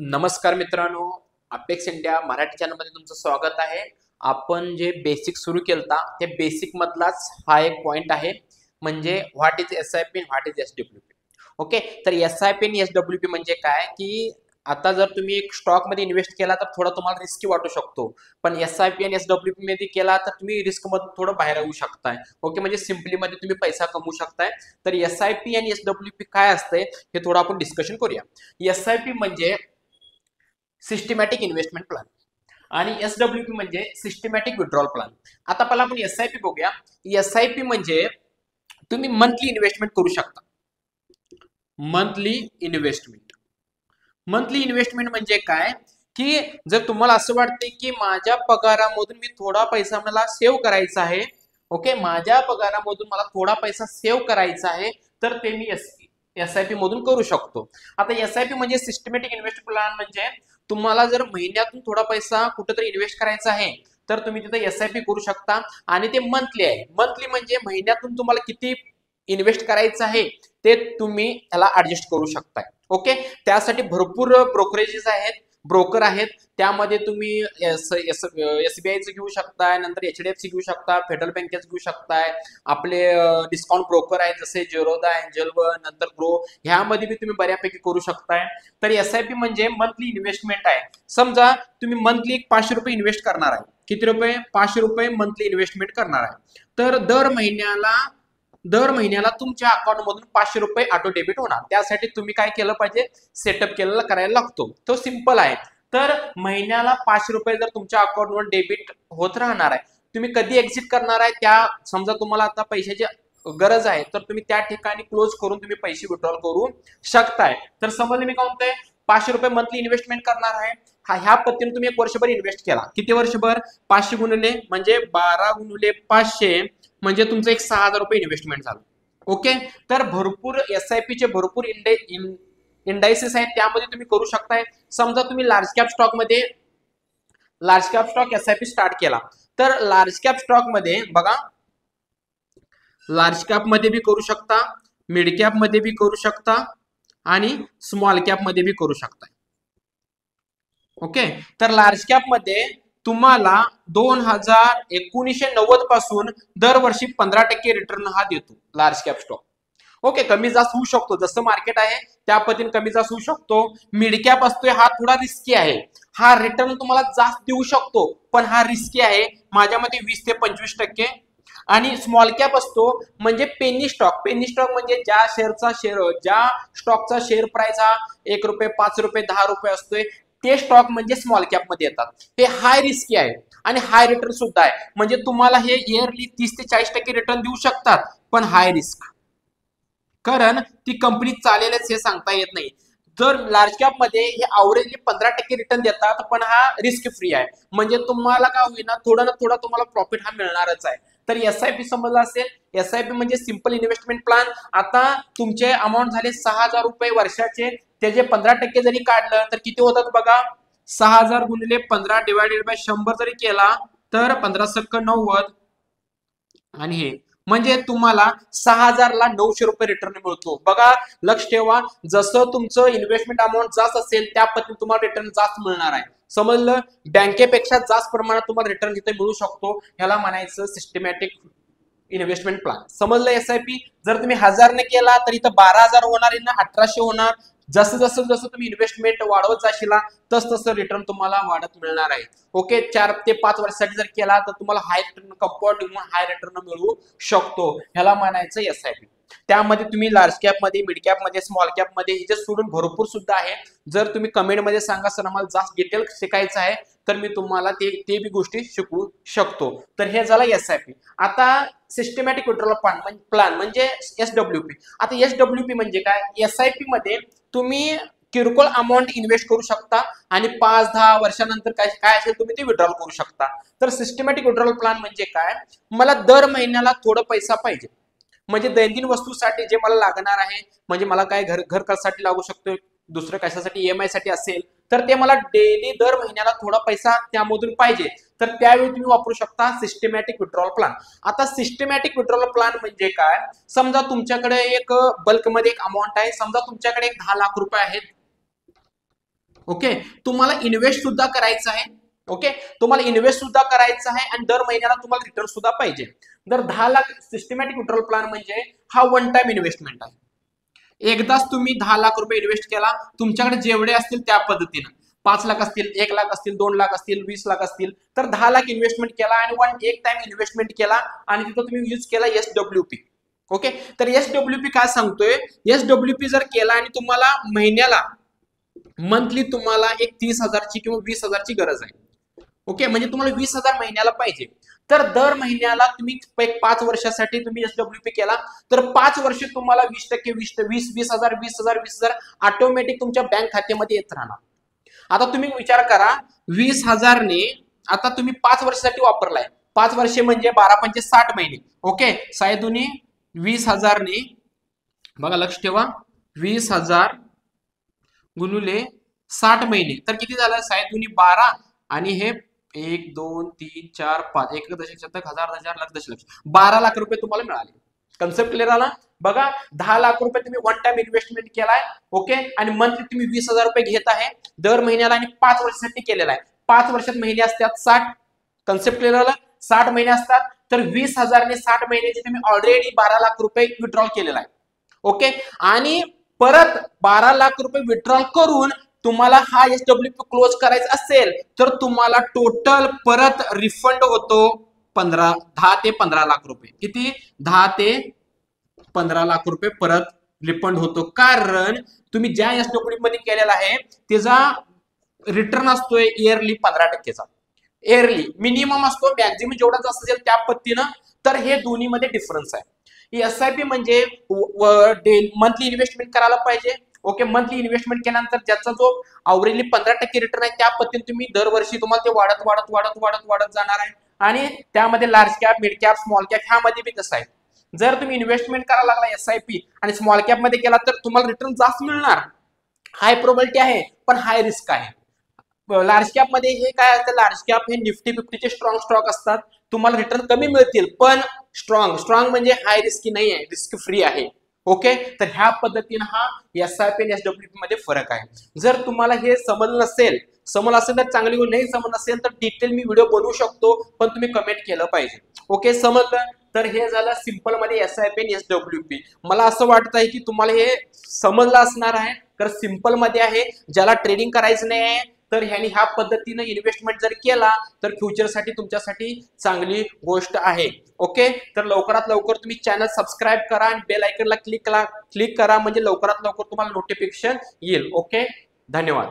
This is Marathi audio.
नमस्कार मित्रांनो, अपेक्स इंडिया मराठी चॅनलमध्ये तुमचं स्वागत आहे. आपण जे बेसिक सुरू केलता ते बेसिक मधलाच हा एक पॉइंट आहे, म्हणजे what is SIP, what is SWP. Okay, तर एसआयपी आणि एसडब्ल्यूपी म्हणजे काय की आता जर तुम्ही एक स्टॉक मध्ये इन्व्हेस्ट केला तर थोडा तुम्हाला रिस्की वाटू शकतो, पण एसआयपी आणि एसडब्ल्यूपी मध्ये केला तर तुम्ही रिस्क मधून थोडं बाहेर येऊ शकताय. ओके, म्हणजे सिम्पली मध्ये तुम्ही पैसा कमवू शकताय. तर एसआयपी आणि एसडब्ल्यूपी काय असते हे थोडं आपण डिस्कशन करूया. एसआयपी म्हणजे सिस्टमॅटिक इन्व्हेस्टमेंट प्लॅन आणि एसडब्ल्यूपी म्हणजे सिस्टमॅटिक विड्रॉल प्लॅन. आता पहिला आपण एसआयपी बघूया. एसआयपी म्हणजे तुम्ही मंथली इन्व्हेस्टमेंट करू शकता. मंथली इन्व्हेस्टमेंट म्हणजे काय की जर तुम्हाला असं वाटते की माझ्या पगारामधून मी थोडा पैसा मला सेव्ह करायचा आहे, ओके, माझ्या पगारामधून मला थोडा पैसा सेव्ह करायचा आहे, तर ते मी एसआयपी मधून करू शकतो. आता एसआयपी म्हणजे सिस्टमॅटिक इन्व्हेस्ट प्लॅन म्हणजे तुम्हाला जर महिन्यातून थोडा पैसा कुठेतरी इन्व्हेस्ट करायचा आहे तर तुम्ही तिथे एसआयपी करू शकता आणि ते मंथली आहे. मंथली म्हणजे महिन्यातून तुम्हाला किती इन्व्हेस्ट करायचं आहे ते तुम्ही त्याला ऍडजस्ट करू शकताय. ओके, त्यासाठी भरपूर ब्रोकरेजेस आहेत, ब्रोकर आहेत. त्यामध्ये तुम्ही एसबीआयचं घेऊ शकताय, नंतर एचडीएफसी घेऊ शकता, फेडरल बँकेचं घेऊ शकताय, आपले डिस्काउंट ब्रोकर आहेत जसे जेरोदा, एंजल वन, नंतर ग्रो, ह्यामध्ये बी तुम्ही बऱ्यापैकी करू शकताय. तर एसआयपी म्हणजे मंथली इन्व्हेस्टमेंट आहे. समजा तुम्ही मंथली 500 रुपये इन्व्हेस्ट करणार आहे. किती रुपये? 500 रुपये मंथली इन्व्हेस्टमेंट करणार आहे. तर दर महिन्याला तुमच्या अकाउंट मधून 500 रुपये ऑटो डेबिट होणार. त्यासाठी तुम्ही काय केलं पाहिजे? सेटअप केलेला करायला लागतो. तो सिंपल आहे. तर महिन्याला 500 रुपये जर तुमच्या अकाउंटवर डेबिट होत राहणार आहे, तुम्ही कधी एक्झिट करणार आहे त्या, समजा तुम्हाला आता पैशाची गरज आहे तर तुम्ही त्या ठिकाणी क्लोज करून तुम्ही पैसे विड्रॉल करू शकताय. तर समजले मी काय म्हणतोय? 500 रुपये मंथली इन्व्हेस्टमेंट करणार आहे. ह्या पद्धतीने तुम्ही 1 वर्षभर इन्व्हेस्ट केला. किती वर्षभर? 500 गुणिले म्हणजे 12 गुणिले 500 म्हणजे तुमचं एक 6,000 रुपये इन्व्हेस्टमेंट झालं. ओके, तर भरपूर एसआयपीचे भरपूर इंडायसेस आहेत, त्यामध्ये तुम्ही करू शकताय. समजा तुम्ही large cap stock SIP start केला, तर लार्ज कॅप स्टॉक मध्ये बघा, लार्ज कॅप मध्ये बी करू शकता, मिड कॅप मध्ये बी करू शकता आणि स्मॉल कॅप मध्ये बी करू शकता. ओके, तर लार्ज कॅप मध्ये तुम्हाला 1990 पासून दरवर्षी 15% रिटर्न हा देतो लार्ज कॅप स्टॉक. ओके, कमी जास्त होऊ शकतो, जसं मार्केट आहे त्या पद्धतीने कमी जास्त होऊ शकतो. मिड कॅप असतोय हा थोडा रिस्की आहे, हा रिटर्न तुम्हाला जास्त देऊ शकतो पण हा रिस्की आहे, माझ्या मते 20 ते 25%. आणि स्मॉल कॅप असतो म्हणजे पेनी स्टॉक म्हणजे ज्या स्टॉकचा शेअर प्राइस हा 1 रुपये, 5 रुपये, 10 रुपये असतोय, ते स्टॉक म्हणजे स्मॉल कॅप मध्ये येतात. ते हाय रिस्की आहे आणि हाय रिटर्न सुद्धा आहे. म्हणजे तुम्हाला हे इयरली 30 ते 40% रिटर्न देऊ शकतात, पण हाय रिस्क, कारण ती कंपनी चालेलच हे सांगता येत नाही. जर लार्ज कॅप मध्ये हे अवरेजली 15% रिटर्न देतात, पण हा रिस्क फ्री आहे. म्हणजे तुम्हाला काय होईना, थोडा ना थोडा तुम्हाला प्रॉफिट हा मिळणारच आहे. तर एसआयपी समजला असेल. एसआयपी म्हणजे सिंपल इन्व्हेस्टमेंट प्लॅन. आता तुमचे अमाऊंट झाले 6,000 रुपये वर्षाचे, त्याचे 15% जरी काढलं तर किती होतात बघा? 6,000 गुणिले 15 डिवायडेड बाय 100 जरी केला तर 15 सक्क 90 आणि हे म्हणजे तुम्हाला 6,000 ला 900 रुपये रिटर्न मिळतो. बघा, लक्ष ठेवा, जसं तुमचं इन्व्हेस्टमेंट अमाऊंट जास्त असेल त्या पद्धतीने तुम्हाला रिटर्न जास्त मिळणार आहे. समजलं? बँकेपेक्षा जास्त प्रमाणात तुम्हाला रिटर्न तिथे मिळू शकतो. ह्याला म्हणायचं सिस्टमॅटिक इन्व्हेस्टमेंट प्लॅन. समजलं? एसआयपी जर तुम्ही 1000 ने केला तर इथं 12,000 होणार, ना 1800 होणार. जसं तुम्ही इन्व्हेस्टमेंट वाढवत जाशील तसं रिटर्न तुम्हाला वाढत मिळणार आहे. ओके, 4 ते 5 वर्षासाठी जर केला तर तुम्हाला हाय रिटर्न, कंपाऊंड हाय रिटर्न मिळू शकतो. ह्याला म्हणायचं एसआयपी. त्यामध्ये तुम्ही लार्ज कॅप मध्ये, मिड कॅप मध्ये, स्मॉल कॅप मध्ये ह्याचे सोडून भरपूर सुद्धा आहे. जर तुम्ही कमेंट मध्ये सांगा सर आम्हाला जास्त डिटेल शिकायचं आहे, तर मी तुम्हाला ते बी गोष्टी शिकवू शकतो. तर हे झालं एसआयपी. आता सिस्टमॅटिक विड्रॉल प्लॅन म्हणजे एसडब्ल्यूपी. आता एसडब्ल्यूपी म्हणजे काय? एसआयपी मध्ये तुम्ही किरकोळ अमाऊंट इन्व्हेस्ट करू शकता आणि 5-10 वर्षानंतर काय असेल तुम्ही ते विड्रॉल करू शकता. तर सिस्टमॅटिक विड्रॉल प्लॅन म्हणजे काय? मला दर महिन्याला थोडं पैसा पाहिजे, म्हणजे दैनंदिन वस्तूसाठी जे मला लागणार आहे, म्हणजे मला काय घर खर्चासाठी लागू शकतो, दुसरं कशासाठी, ईएमआय साठी असेल, तर ते मला डेली दर महिन्याला थोडा पैसा त्यामधून पाहिजे, तर त्यावेळी तुम्ही वापरू शकता सिस्टमॅटिक विड्रॉल प्लॅन. आता सिस्टमॅटिक विड्रॉल प्लॅन म्हणजे काय? समजा तुमच्याकडे एक बल्कमध्ये एक अमाऊंट आहे, समजा तुमच्याकडे एक 10 लाख रुपये आहेत. ओके, तुम्हाला इन्व्हेस्ट सुद्धा करायचं आहे. ओके, तुम्हाला इन्व्हेस्ट सुद्धा करायचं आहे आणि दर महिन्याला तुम्हाला रिटर्न सुद्धा पाहिजे. तर 10 लाख सिस्टमॅटिक विड्रॉल प्लॅन म्हणजे हा वन टाइम इन्व्हेस्टमेंट आहे. एकदाच तुम्ही 10 लाख रुपये इन्व्हेस्ट केला, तुमच्याकडे जेवढे असतील त्या पद्धतीनं 5 लाख असतील, 1 लाख असतील, 2 लाख असतील, 20 लाख असतील, तर 10 लाख इन्व्हेस्टमेंट केला आणि एक टाइम इन्व्हेस्टमेंट केला आणि तिथं तुम्ही यूज केला SWP. ओके, तर SWP काय सांगतोय, SWP जर केला आणि तुम्हाला महिन्याला मंथली तुम्हाला एक 30,000ची किंवा 20,000ची गरज आहे. ओके, म्हणजे तुम्हाला 20,000 महिन्याला पाहिजे, तर दर महिन्याला तुम्ही 5 वर्षासाठी तुम्ही SWP केला तर 5 वर्ष तुम्हाला 20% 20,000 ऑटोमॅटिक तुमच्या बँक खात्यामध्ये येत राहणार. आता तुम्ही विचार करा, 20,000 ने आता तुम्ही 5 वर्षासाठी वापरलाय, 5 वर्षे म्हणजे 12 60 महिने. ओके, सायदुनी 20,000 ने बघा, लक्ष ठेवा, 20,000 गुणुले 60 महिने तर किती झालं, सायदुनी 12 आणि हे 1 2 3 4 5 1 दशलक्ष शतक हजार हजार लाख दशलक्ष 12 लाख रुपये तुम्हाला मिळाले. कन्सेप्ट क्लिअर आला. बघा, 10 लाख रुपये तुम्ही वन टाइम इन्व्हेस्टमेंट केलाय. ओके, आणि मंथली तुम्ही 20,000 रुपये घेत आहे दर महिन्याला आणि 5 वर्षासाठी केलेला आहे. 5 वर्षात महिने असतात 60. कन्सेप्ट क्लिअर आला. 60 महिने असतात, तर 20,000 ने 60 महिन्याचे तुम्ही ऑलरेडी 12 लाख रुपये विड्रॉल केलेला आहे. ओके, आणि परत 12 लाख रुपये विड्रॉल करून तुम्हाला हा SWP क्लोज करायचा असेल तर तुम्हाला टोटल परत रिफंड होतो 10 ते 15 लाख रुपये. किती? 10 ते 15 लाख रुपये परत रिफंड होतो, कारण तुम्ही ज्या SWP मध्ये केलेला आहे त्याचा रिटर्न असतोय इयरली 15%चा. इयरली मिनिमम असतो, मॅक्झिमम जेवढा जास्त असेल त्या पद्धतीनं. तर हे दोन्ही मध्ये डिफरन्स आहे. SIP म्हणजे मंथली इन्व्हेस्टमेंट करायला पाहिजे. ओके, मंथली इन्व्हेस्टमेंट केल्यानंतर ज्याचा जो अवरेजली 15% रिटर्न आहे त्या पद्धतीने तुम्ही दरवर्षी तुम्हाला ते वाढत वाढत वाढत वाढत वाढत जाणार आहे. आणि त्यामध्ये large cap, mid cap, small cap ह्यामध्ये बी कसं आहे, जर तुम्ही इन्व्हेस्टमेंट करायला लागला SIP आणि स्मॉल कॅप मध्ये केला तर तुम्हाला रिटर्न जास्त मिळणार, हाय प्रोबॅबिलिटी आहे, पण हाय रिस्क आहे. लार्ज कॅप मध्ये हे काय असतं, लार्ज कॅप हे निफ्टी 50चे स्ट्रॉंग स्टॉक असतात, तुम्हाला रिटर्न कमी मिळतील पण स्ट्रॉंग म्हणजे हाय रिस्की नाही आहे, रिस्क फ्री आहे. ओके, तर ह्या पद्धतीने हा SIP आणि SWP मध्ये फरक आहे. जर तुम्हाला हे समजलं असेल तर चांगली गोष्ट, नाही समजलं असेल तर डिटेल मी व्हिडिओ बनवू शकतो, पण तुम्ही कमेंट केलं पाहिजे. ओके, समजलं. तर हे झालं सिंपल मध्ये SIP आणि SWP. मला असं वाटत आहे की तुम्हाला हे समजलं असणार आहे, कारण सिंपल मध्ये आहे. ज्याला ट्रेडिंग करायचं नाही आहे तर ह्यानी ह्या पद्धतीने इन्व्हेस्टमेंट जर केला तर फ्युचरसाठी तुमच्यासाठी चांगली गोष्ट आहे. ओके, तर लवकरात लवकर तुम्ही चॅनल सबस्क्राईब करा आणि बेल आयकनला क्लिक करा, म्हणजे लवकरात लवकर तुम्हाला नोटिफिकेशन येईल. ओके, धन्यवाद.